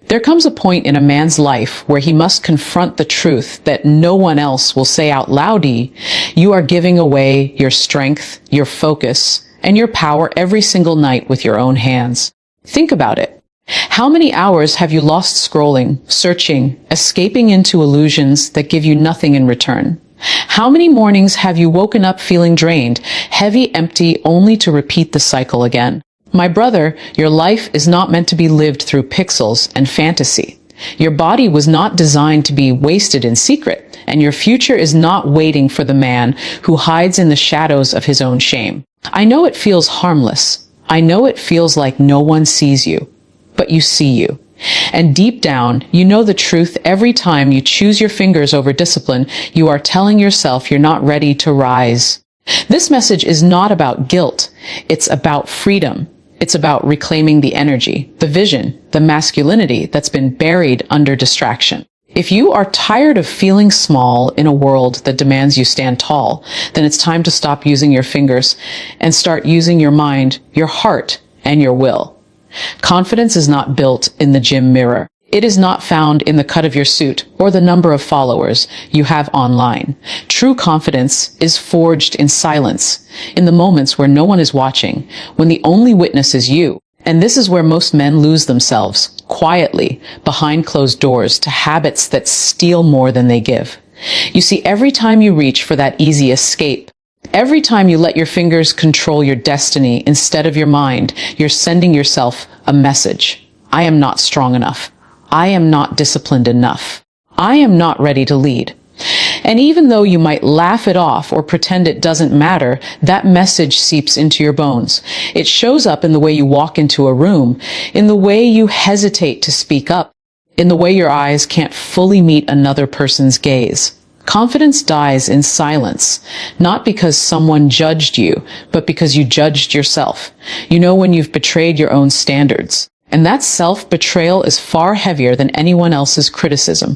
There comes a point in a man's life where he must confront the truth that no one else will say out loud. You are giving away your strength, your focus, and your power every single night with your own hands. Think about it. How many hours have you lost scrolling, searching, escaping into illusions that give you nothing in return? How many mornings have you woken up feeling drained, heavy, empty, only to repeat the cycle again? My brother, your life is not meant to be lived through pixels and fantasy. Your body was not designed to be wasted in secret, and your future is not waiting for the man who hides in the shadows of his own shame. I know it feels harmless. I know it feels like no one sees you, but you see you. And deep down, you know the truth. Every time you choose your fingers over discipline, you are telling yourself you're not ready to rise. This message is not about guilt. It's about freedom. It's about reclaiming the energy, the vision, the masculinity that's been buried under distraction. If you are tired of feeling small in a world that demands you stand tall, then it's time to stop using your fingers and start using your mind, your heart, and your will. Confidence is not built in the gym mirror. It is not found in the cut of your suit or the number of followers you have online. True confidence is forged in silence, in the moments where no one is watching, when the only witness is you. And this is where most men lose themselves, quietly, behind closed doors, to habits that steal more than they give. You see, every time you reach for that easy escape, every time you let your fingers control your destiny instead of your mind, you're sending yourself a message. I am not strong enough. I am not disciplined enough. I am not ready to lead. And even though you might laugh it off or pretend it doesn't matter, that message seeps into your bones. It shows up in the way you walk into a room, in the way you hesitate to speak up, in the way your eyes can't fully meet another person's gaze. Confidence dies in silence, not because someone judged you, but because you judged yourself. You know when you've betrayed your own standards. And that self-betrayal is far heavier than anyone else's criticism.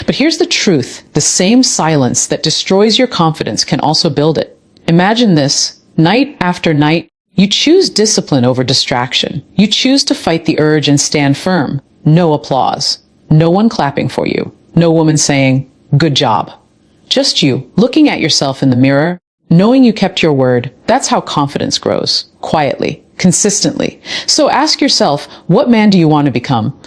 But here's the truth. The same silence that destroys your confidence can also build it. Imagine this. Night after night, you choose discipline over distraction. You choose to fight the urge and stand firm. No applause. No one clapping for you. No woman saying, "Good job." Just you, looking at yourself in the mirror, knowing you kept your word. That's how confidence grows. Quietly. Consistently. So ask yourself, what man do you want to become?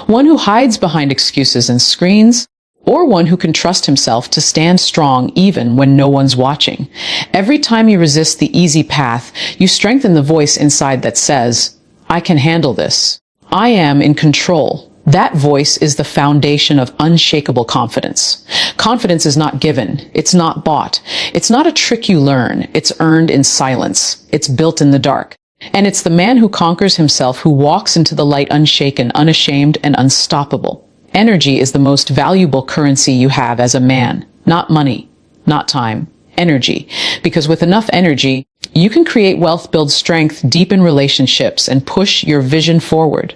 One who hides behind excuses and screens, or one who can trust himself to stand strong even when no one's watching? Every time you resist the easy path, you strengthen the voice inside that says, I can handle this. I am in control. That voice is the foundation of unshakable confidence. Confidence is not given. It's not bought. It's not a trick you learn. It's earned in silence. It's built in the dark. And it's the man who conquers himself who walks into the light unshaken, unashamed, and unstoppable. Energy is the most valuable currency you have as a man. Not money, not time, energy. Because with enough energy, you can create wealth, build strength, deepen relationships, and push your vision forward.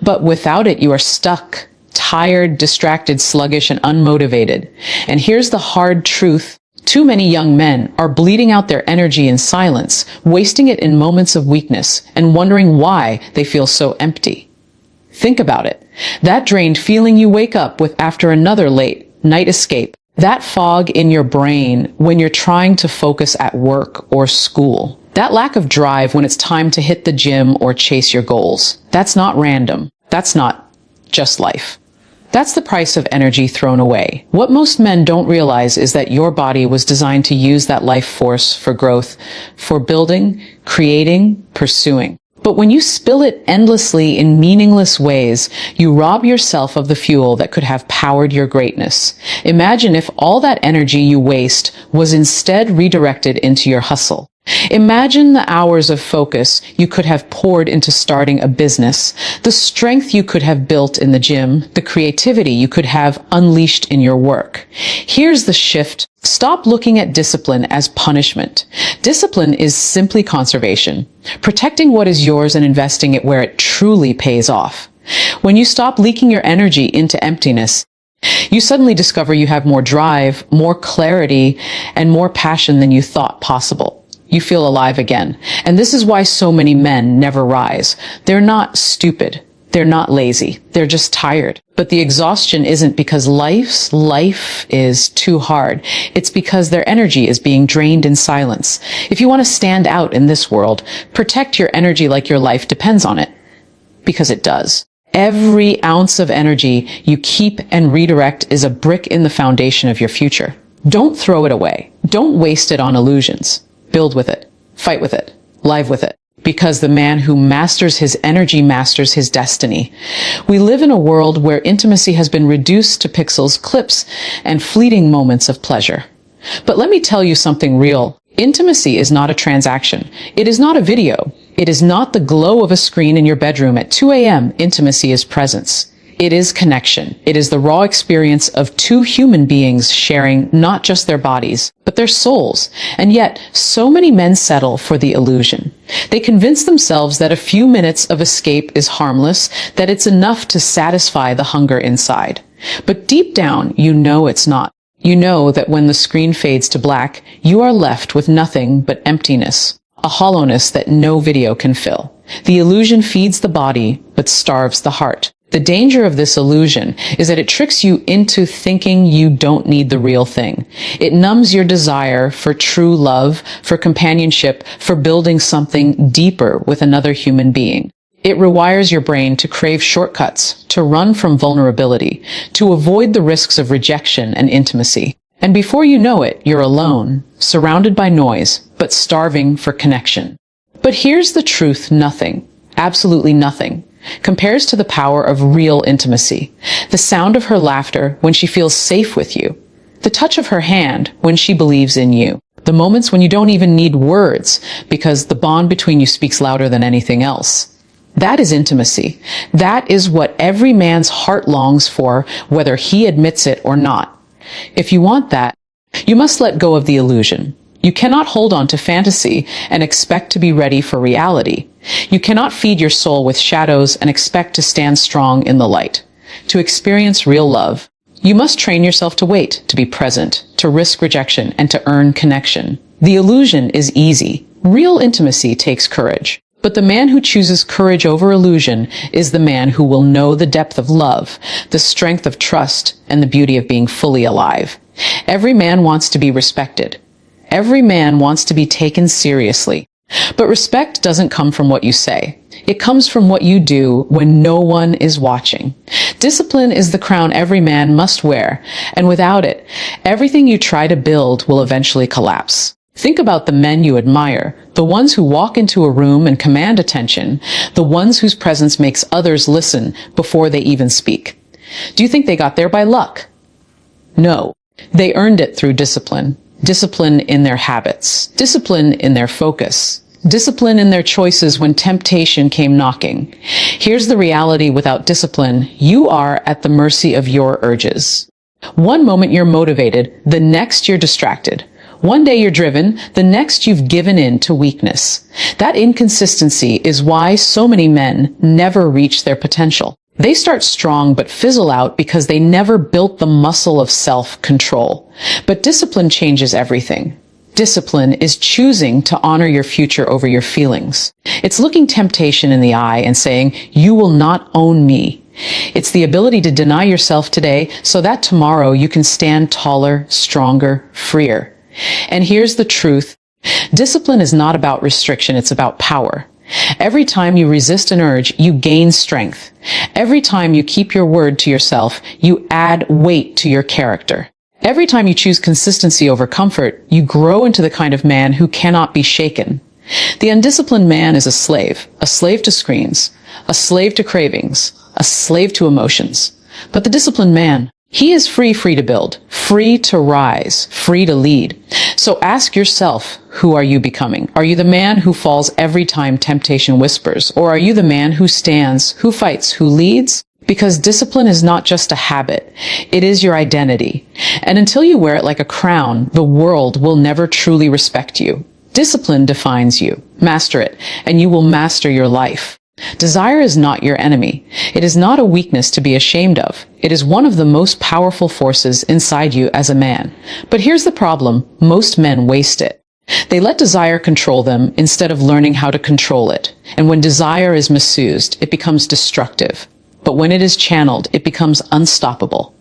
But without it, you are stuck, tired, distracted, sluggish, and unmotivated. And here's the hard truth. Too many young men are bleeding out their energy in silence, wasting it in moments of weakness, and wondering why they feel so empty. Think about it. That drained feeling you wake up with after another late night escape. That fog in your brain when you're trying to focus at work or school. That lack of drive when it's time to hit the gym or chase your goals. That's not random. That's not just life. That's the price of energy thrown away. What most men don't realize is that your body was designed to use that life force for growth, for building, creating, pursuing. But when you spill it endlessly in meaningless ways, you rob yourself of the fuel that could have powered your greatness. Imagine if all that energy you waste was instead redirected into your hustle. Imagine the hours of focus you could have poured into starting a business, the strength you could have built in the gym, the creativity you could have unleashed in your work. Here's the shift. Stop looking at discipline as punishment. Discipline is simply conservation, protecting what is yours and investing it where it truly pays off. When you stop leaking your energy into emptiness, you suddenly discover you have more drive, more clarity, and more passion than you thought possible. You feel alive again. And this is why so many men never rise. They're not stupid. They're not lazy. They're just tired. But the exhaustion isn't because life is too hard. It's because their energy is being drained in silence. If you want to stand out in this world, protect your energy like your life depends on it. Because it does. Every ounce of energy you keep and redirect is a brick in the foundation of your future. Don't throw it away. Don't waste it on illusions. Build with it. Fight with it. Live with it. Because the man who masters his energy masters his destiny. We live in a world where intimacy has been reduced to pixels, clips, and fleeting moments of pleasure. But let me tell you something real. Intimacy is not a transaction. It is not a video. It is not the glow of a screen in your bedroom at 2 a.m. Intimacy is presence. It is connection. It is the raw experience of two human beings sharing not just their bodies, but their souls. And yet, so many men settle for the illusion. They convince themselves that a few minutes of escape is harmless, that it's enough to satisfy the hunger inside. But deep down, you know it's not. You know that when the screen fades to black, you are left with nothing but emptiness, a hollowness that no video can fill. The illusion feeds the body, but starves the heart. The danger of this illusion is that it tricks you into thinking you don't need the real thing. It numbs your desire for true love, for companionship, for building something deeper with another human being. It rewires your brain to crave shortcuts, to run from vulnerability, to avoid the risks of rejection and intimacy. And before you know it, you're alone, surrounded by noise, but starving for connection. But here's the truth: nothing, absolutely nothing, compares to the power of real intimacy. The sound of her laughter when she feels safe with you. The touch of her hand when she believes in you. The moments when you don't even need words because the bond between you speaks louder than anything else. That is intimacy. That is what every man's heart longs for, whether he admits it or not. If you want that, you must let go of the illusion. You cannot hold on to fantasy and expect to be ready for reality. You cannot feed your soul with shadows and expect to stand strong in the light. To experience real love, you must train yourself to wait, to be present, to risk rejection, and to earn connection. The illusion is easy. Real intimacy takes courage. But the man who chooses courage over illusion is the man who will know the depth of love, the strength of trust, and the beauty of being fully alive. Every man wants to be respected. Every man wants to be taken seriously. But respect doesn't come from what you say. It comes from what you do when no one is watching. Discipline is the crown every man must wear, and without it, everything you try to build will eventually collapse. Think about the men you admire, the ones who walk into a room and command attention, the ones whose presence makes others listen before they even speak. Do you think they got there by luck? No. They earned it through discipline. Discipline in their habits. Discipline in their focus. Discipline in their choices when temptation came knocking. Here's the reality: without discipline, you are at the mercy of your urges. One moment you're motivated, the next you're distracted. One day you're driven, the next you've given in to weakness. That inconsistency is why so many men never reach their potential. They start strong but fizzle out because they never built the muscle of self-control. But discipline changes everything. Discipline is choosing to honor your future over your feelings. It's looking temptation in the eye and saying, "You will not own me." It's the ability to deny yourself today so that tomorrow you can stand taller, stronger, freer. And here's the truth. Discipline is not about restriction, it's about power. Every time you resist an urge, you gain strength. Every time you keep your word to yourself, you add weight to your character. Every time you choose consistency over comfort, you grow into the kind of man who cannot be shaken. The undisciplined man is a slave to screens, a slave to cravings, a slave to emotions. But the disciplined man, he is free to build, free to rise, free to lead. So ask yourself, who are you becoming? Are you the man who falls every time temptation whispers? Or are you the man who stands, who fights, who leads? Because discipline is not just a habit. It is your identity. And until you wear it like a crown, the world will never truly respect you. Discipline defines you. Master it, and you will master your life. Desire is not your enemy. It is not a weakness to be ashamed of. It is one of the most powerful forces inside you as a man. But here's the problem. Most men waste it. They let desire control them instead of learning how to control it. And when desire is misused, it becomes destructive. But when it is channeled, it becomes unstoppable.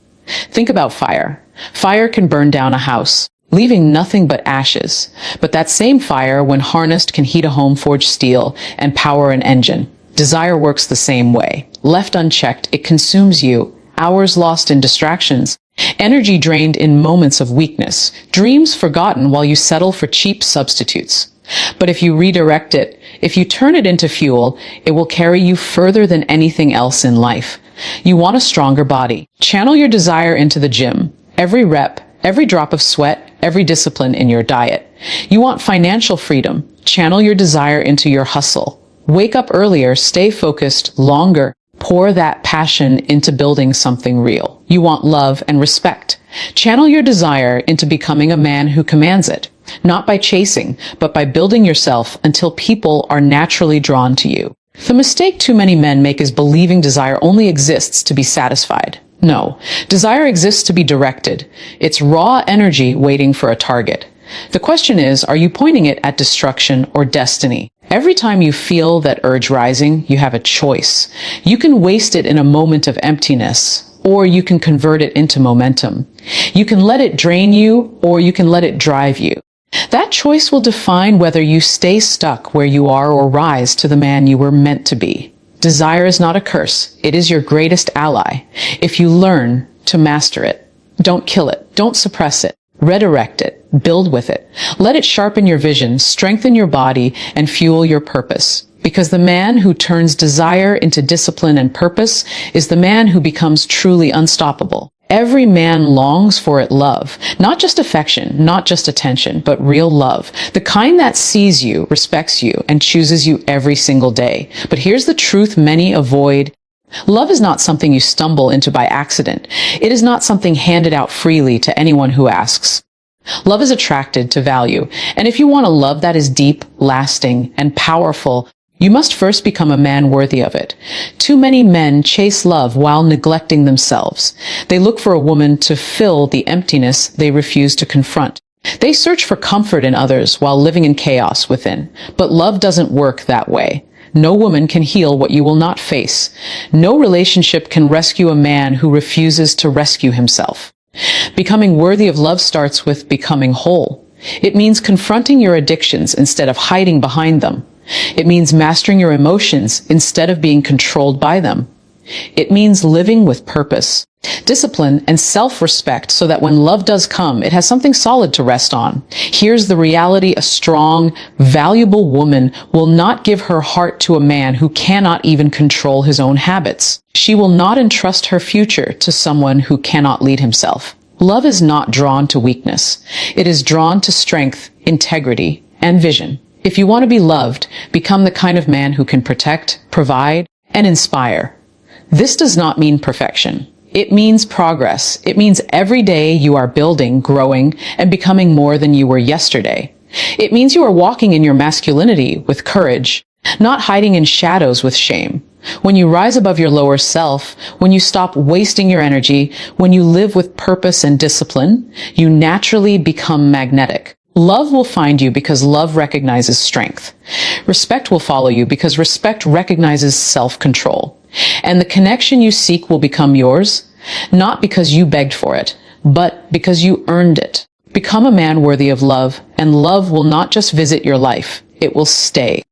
Think about fire. Fire can burn down a house, leaving nothing but ashes. But that same fire, when harnessed, can heat a home, forge steel, and power an engine. Desire works the same way. Left unchecked, it consumes you. Hours lost in distractions, energy drained in moments of weakness, dreams forgotten while you settle for cheap substitutes. But if you redirect it, if you turn it into fuel, it will carry you further than anything else in life. You want a stronger body. Channel your desire into the gym. Every rep, every drop of sweat, every discipline in your diet. You want financial freedom. Channel your desire into your hustle. Wake up earlier, stay focused longer. Pour that passion into building something real. You want love and respect. Channel your desire into becoming a man who commands it. Not by chasing, but by building yourself until people are naturally drawn to you. The mistake too many men make is believing desire only exists to be satisfied. No, desire exists to be directed. It's raw energy waiting for a target. The question is, are you pointing it at destruction or destiny? Every time you feel that urge rising, you have a choice. You can waste it in a moment of emptiness, or you can convert it into momentum. You can let it drain you, or you can let it drive you. That choice will define whether you stay stuck where you are or rise to the man you were meant to be. Desire is not a curse. It is your greatest ally. If you learn to master it, don't kill it, don't suppress it, redirect it, build with it. Let it sharpen your vision, strengthen your body, and fuel your purpose. Because the man who turns desire into discipline and purpose is the man who becomes truly unstoppable. Every man longs for it love, not just affection, not just attention, but real love. The kind that sees you, respects you, and chooses you every single day. But here's the truth many avoid. Love is not something you stumble into by accident. It is not something handed out freely to anyone who asks. Love is attracted to value. And if you want a love that is deep, lasting, and powerful, you must first become a man worthy of it. Too many men chase love while neglecting themselves. They look for a woman to fill the emptiness they refuse to confront. They search for comfort in others while living in chaos within. But love doesn't work that way. No woman can heal what you will not face. No relationship can rescue a man who refuses to rescue himself. Becoming worthy of love starts with becoming whole. It means confronting your addictions instead of hiding behind them. It means mastering your emotions instead of being controlled by them. It means living with purpose, discipline, and self-respect so that when love does come, it has something solid to rest on. Here's the reality: a strong, valuable woman will not give her heart to a man who cannot even control his own habits. She will not entrust her future to someone who cannot lead himself. Love is not drawn to weakness. It is drawn to strength, integrity, and vision. If you want to be loved, become the kind of man who can protect, provide, and inspire. This does not mean perfection. It means progress. It means every day you are building, growing, and becoming more than you were yesterday. It means you are walking in your masculinity with courage, not hiding in shadows with shame. When you rise above your lower self, when you stop wasting your energy, when you live with purpose and discipline, you naturally become magnetic. Love will find you because love recognizes strength. Respect will follow you because respect recognizes self-control. And the connection you seek will become yours, not because you begged for it, but because you earned it. Become a man worthy of love, and love will not just visit your life, it will stay.